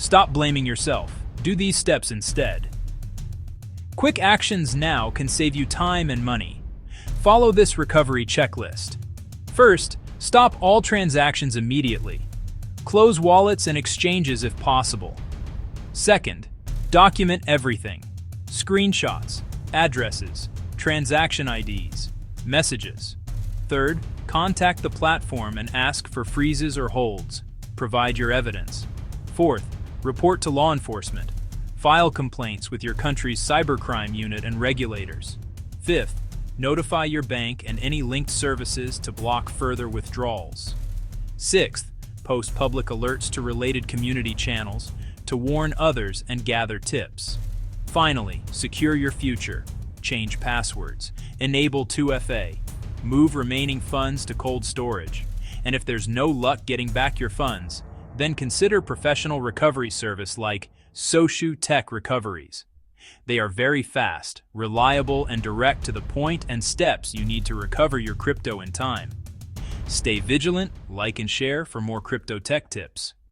Stop blaming yourself. Do these steps instead. Quick actions now can save you time and money. Follow this recovery checklist. First, stop all transactions immediately. Close wallets and exchanges if possible. Second, document everything. Screenshots, addresses, transaction IDs, messages. Third, contact the platform and ask for freezes or holds. Provide your evidence. Fourth, report to law enforcement. File complaints with your country's cybercrime unit and regulators. Fifth, notify your bank and any linked services to block further withdrawals. Sixth, post public alerts to related community channels to warn others and gather tips. Finally, secure your future. Change passwords. Enable 2FA. Move remaining funds to cold storage. And if there's no luck getting back your funds, then consider professional recovery service like Soshu Tech Recoveries. They are very fast, reliable, and direct to the point and steps you need to recover your crypto in time. Stay vigilant, like and share for more crypto tech tips.